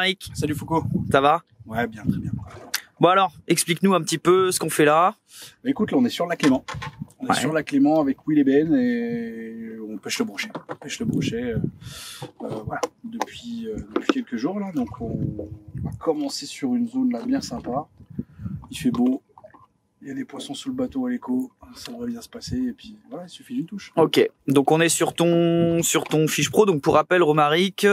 Romaric. Salut Foucault. Ça va? Ouais, bien, très bien. Bon alors, explique-nous un petit peu ce qu'on fait là. Écoute, là on est sur la Clément. On est sur la Clément avec Will et Ben et on pêche le brochet. On pêche le brochet voilà, depuis quelques jours là. Donc on va commencer sur une zone là bien sympa. Il fait beau. Il y a des poissons sous le bateau à l'écho, ça devrait bien se passer et puis voilà, il suffit d'une touche. Ok, donc on est sur ton Fish Pro. Donc pour rappel, Romaric,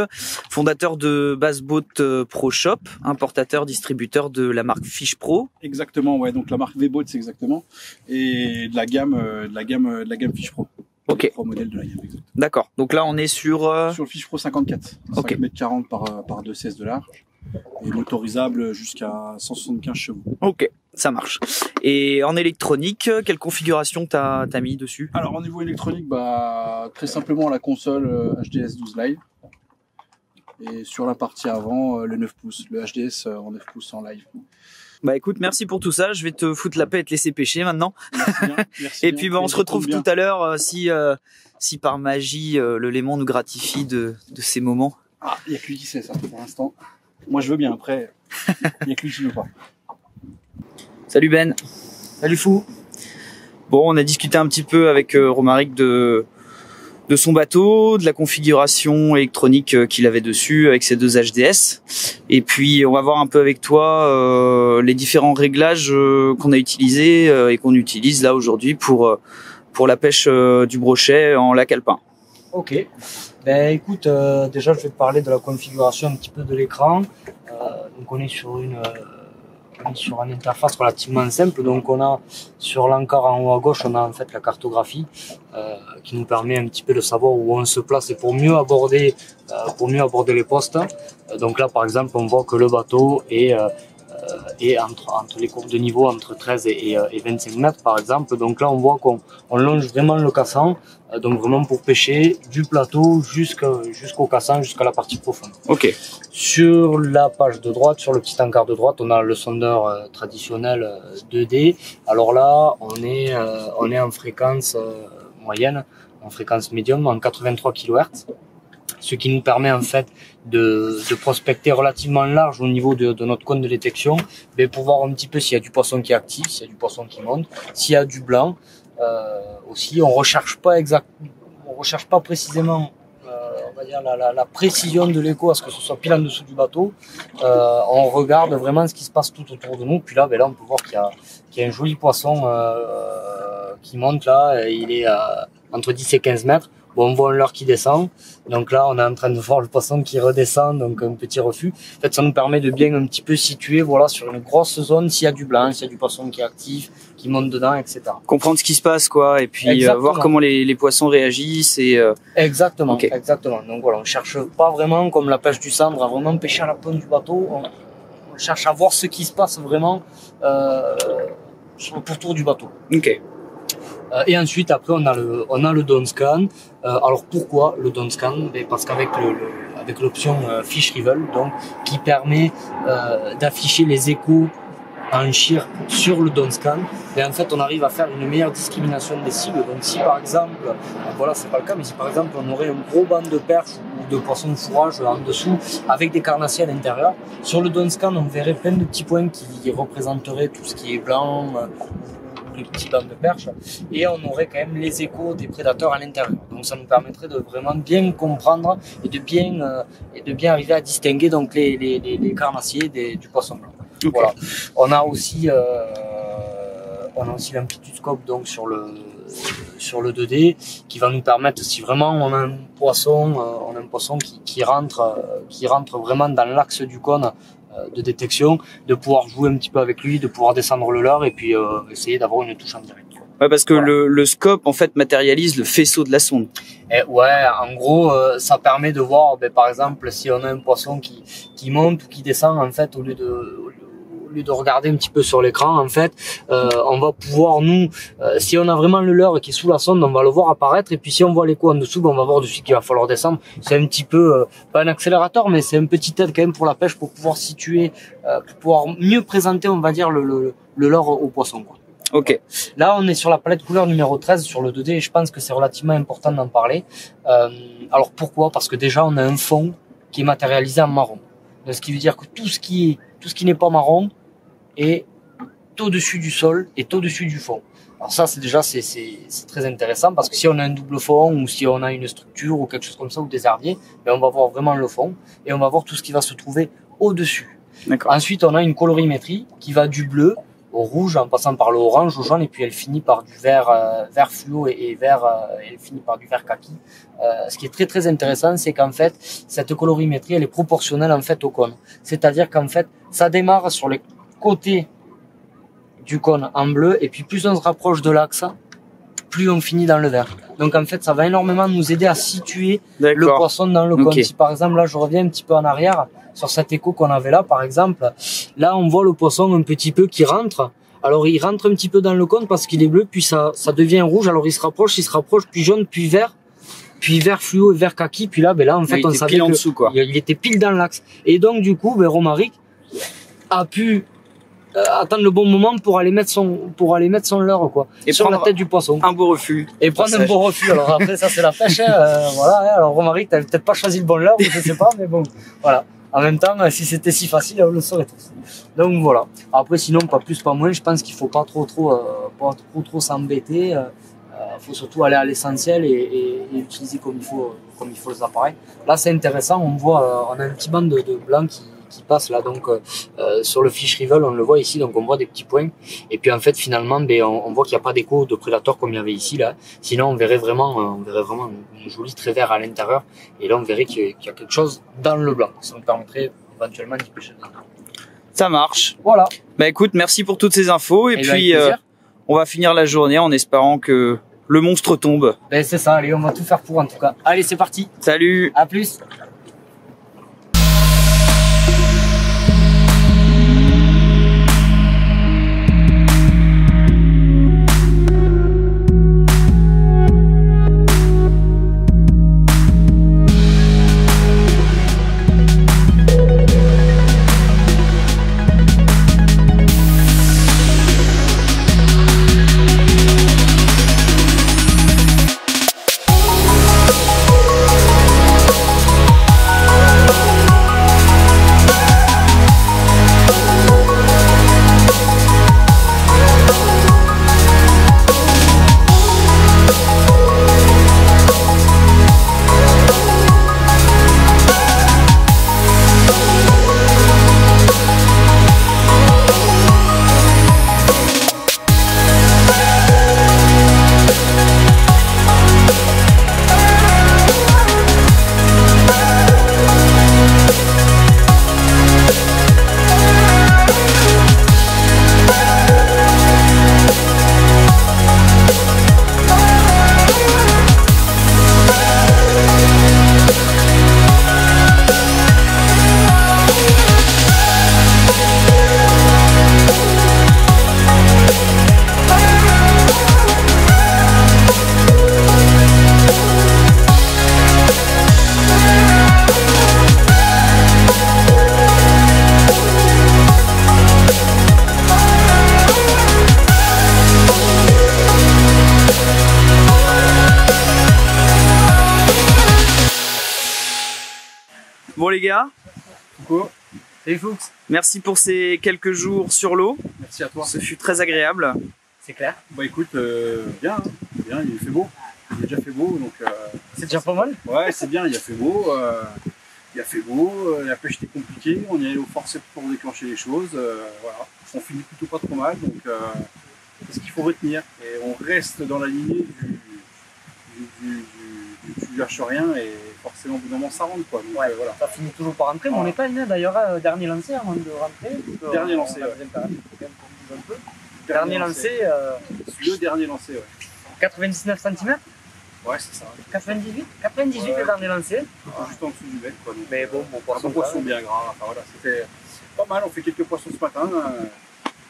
fondateur de Bass Boat Pro Shop, importateur, distributeur de la marque Fish Pro. Exactement, ouais. Donc la marque V-Boat, c'est exactement, et de la gamme Fish Pro. Ok. Les 3 modèles de la gamme. Exactement. D'accord. Donc là on est sur le Fish Pro 54, ok. 5,40 m par 2,16 de large et motorisable jusqu'à 175 chevaux. Ok, ça marche. Et en électronique, quelle configuration t'as mis dessus? Alors au niveau électronique, très simplement la console HDS 12 Live. Et sur la partie avant, le 9 pouces, le HDS en 9 pouces en live. Bah écoute, merci pour tout ça. Je vais te foutre la paix et te laisser pêcher maintenant. Merci bien, merci et bien. puis on se retrouve tout à l'heure si par magie le Léman nous gratifie de ces moments. Ah, il n'y a que lui qui sait ça pour l'instant. Moi je veux bien, après, il n'y a que lui qui ne veut pas. Salut Ben. Salut Fou. Bon, on a discuté un petit peu avec Romaric de son bateau, de la configuration électronique qu'il avait dessus avec ses 2 HDS. Et puis on va voir un peu avec toi les différents réglages qu'on a utilisés et qu'on utilise là aujourd'hui pour la pêche du brochet en lac alpin. Ok. Ben écoute, déjà je vais te parler de la configuration un petit peu de l'écran. Donc on est sur une interface relativement simple. Donc on a sur l'encart en haut à gauche, on a en fait la cartographie qui nous permet un petit peu de savoir où on se place et pour mieux aborder les postes. Donc là par exemple on voit que le bateau est entre les courbes de niveau entre 13 et 25 mètres par exemple. Donc là on voit qu'on longe vraiment le cassant, donc vraiment pour pêcher du plateau jusqu'au cassant, jusqu'à la partie profonde. Ok. Sur la page de droite, sur le petit encart de droite, on a le sondeur traditionnel 2D. Alors là on est en fréquence moyenne, en fréquence médium, en 83 kHz. Ce qui nous permet en fait de prospecter relativement large au niveau de notre cône de détection, mais pour voir un petit peu s'il y a du poisson qui est actif, s'il y a du poisson qui monte, s'il y a du blanc. Aussi, on recherche pas précisément, on va dire la précision de l'écho à ce que ce soit pile en dessous du bateau. On regarde vraiment ce qui se passe tout autour de nous. Puis là, on peut voir qu'il y a un joli poisson qui monte là. Il est entre 10 et 15 mètres. Bon, on voit un leurre qui descend. Donc là, on est en train de voir le poisson qui redescend, donc un petit refus. En fait, ça nous permet de bien un petit peu situer, voilà, sur une grosse zone, s'il y a du blanc, s'il y a du poisson qui est actif, qui monte dedans, etc. Comprendre ce qui se passe, quoi, et puis voir comment les poissons réagissent et. Exactement, okay. Exactement. Donc voilà, on cherche pas vraiment, comme la pêche du cendre, à vraiment pêcher à la pointe du bateau. On cherche à voir ce qui se passe vraiment sur le pourtour du bateau. Ok. Et ensuite, après, on a le down scan. Alors pourquoi le down scan? Parce qu'avec l'option Fish Rival, donc qui permet d'afficher les échos en shear sur le down scan, et en fait on arrive à faire une meilleure discrimination des cibles. Donc si par exemple, voilà, c'est pas le cas, mais si par exemple on aurait un gros banc de perche ou de poissons de fourrage en dessous avec des carnassiers à l'intérieur, sur le down scan on verrait plein de petits points qui représenteraient tout ce qui est blanc, les petits bancs de perche, et on aurait quand même les échos des prédateurs à l'intérieur. Donc ça nous permettrait de vraiment bien comprendre et de bien arriver à distinguer donc les carnassiers du poisson blanc. Okay. Voilà. On a aussi l'amplitude-scope donc sur le 2D qui va nous permettre, si vraiment on a un poisson qui rentre vraiment dans l'axe du cône de détection, de pouvoir jouer un petit peu avec lui, de pouvoir descendre le leurre et puis essayer d'avoir une touche en direct. Ouais, parce que voilà. le scope en fait matérialise le faisceau de la sonde. Et ouais, en gros, ça permet de voir, par exemple, si on a un poisson qui monte ou qui descend, en fait, au lieu de regarder un petit peu sur l'écran, en fait, on va pouvoir si on a vraiment le leurre qui est sous la sonde, on va le voir apparaître, et puis si on voit l'écho en dessous, on va voir dessus qu'il va falloir descendre. C'est un petit peu, pas un accélérateur, mais c'est un petit aide quand même pour la pêche, pour pouvoir situer, pour pouvoir mieux présenter, on va dire, le leurre au poisson, quoi. Ok. Là, on est sur la palette couleur numéro 13 sur le 2D, et je pense que c'est relativement important d'en parler. Alors pourquoi? Parce que déjà, on a un fond qui est matérialisé en marron. Ce qui veut dire que tout ce qui n'est pas marron est au-dessus du sol et au-dessus du fond. Alors ça, c'est très intéressant parce que si on a un double fond ou si on a une structure ou quelque chose comme ça ou des herbiers, ben on va voir vraiment le fond et on va voir tout ce qui va se trouver au-dessus. Ensuite, on a une colorimétrie qui va du bleu au rouge en passant par le orange au jaune et puis elle finit par du vert fluo et elle finit par du vert kaki. Ce qui est très très intéressant, c'est qu'en fait cette colorimétrie elle est proportionnelle en fait au cône. C'est-à-dire qu'en fait ça démarre sur les côtés du cône en bleu et puis plus on se rapproche de l'axe, plus on finit dans le vert. Donc en fait ça va énormément nous aider à situer le poisson dans le cône. Si par exemple là je reviens un petit peu en arrière sur cet écho qu'on avait là par exemple, là on voit le poisson un petit peu qui rentre. Alors il rentre un petit peu dans le cône parce qu'il est bleu, puis ça devient rouge, alors il se rapproche, puis jaune, puis vert fluo et vert kaki, puis là en fait on savait il était pile dans l'axe. Et donc du coup Romaric a pu attendre le bon moment pour aller mettre son leurre quoi et sur la tête du poisson, un beau refus et prendre un beau refus. Alors après ça c'est la pêche voilà. Alors Romaric t'avais peut-être pas choisi le bon leurre, je sais pas, mais bon voilà. En même temps, si c'était si facile, on le saurait tous. Donc voilà. Après, sinon, pas plus, pas moins. Je pense qu'il faut pas trop s'embêter. Faut surtout aller à l'essentiel et utiliser comme il faut les appareils. Là, c'est intéressant. On voit, on a un petit band de blanc qui passe là. Donc sur le fish rival, on le voit ici. Donc on voit des petits points. Et puis en fait, finalement, on voit qu'il n'y a pas d'écho de prédateur comme il y avait ici là. Sinon, on verrait vraiment un joli trait vert à l'intérieur. Et là, on verrait qu'il y a quelque chose dans le blanc. Ça nous permettrait éventuellement d'y pêcher dedans. Ça marche. Voilà. Bah écoute, merci pour toutes ces infos. Et puis, on va finir la journée en espérant que le monstre tombe. Ben c'est ça. Allez, on va tout faire pour en tout cas. Allez, c'est parti. Salut. À plus. Bon les gars, Coucou. Salut Fuchs. Merci pour ces quelques jours sur l'eau. Merci à toi. Ce fut très agréable. C'est clair. Bah écoute, bien, hein. Bien, il fait beau. Il a déjà fait beau, donc. C'est déjà pas mal. Ouais, c'est bien, il a fait beau. La pêche était compliquée, on y allait au forceps pour déclencher les choses. Voilà. On finit plutôt pas trop mal, donc c'est ce qu'il faut retenir. Et on reste dans la lignée tu lâches rien et forcément au bout d'un moment ça rentre quoi. Donc, ouais, voilà. Ça finit toujours par rentrer, mais on n'est pas d'ailleurs dernier lancé avant de rentrer. Dernier lancé, ouais. Dernier lancé. Le dernier lancé, ouais. 99 cm. Ouais, c'est ça. 98 ouais. Le dernier lancé. Juste en dessous du bec quoi. Donc, mais bon poisson bien gras. Enfin, voilà, c'était pas mal. On fait quelques poissons ce matin.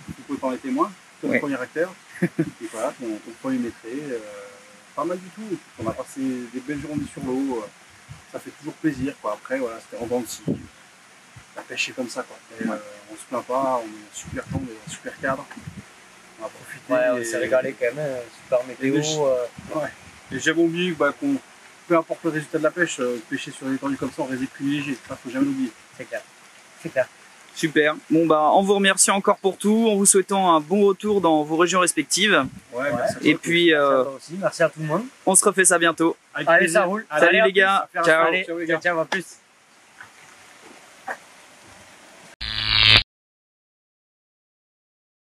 Vous pouvez en être témoin. Comme le premier acteur. Et voilà, ton premier maîtrise. Pas mal du tout. On a passé des belles journées sur l'eau. Ça fait toujours plaisir quoi. Après voilà, c'était en dents de scie. La pêche est comme ça quoi. Et, on se plaint pas, on est super temps, on est un super cadre. On a profité. Ouais, on s'est régalé quand même, super météo. Ouais. Et j'avais oublié qu'on, peu importe le résultat de la pêche, pêcher sur des étendues comme ça, on reste privilégié. Ça faut jamais l'oublier. C'est clair. c'est clair. Super. Bon bah en vous remerciant encore pour tout, en vous souhaitant un bon retour dans vos régions respectives. Ouais, et puis Merci à toi aussi, merci à tout le monde. on se refait ça bientôt. Allez, ça roule. Salut les gars. Ciao. Allez, ciao, à plus.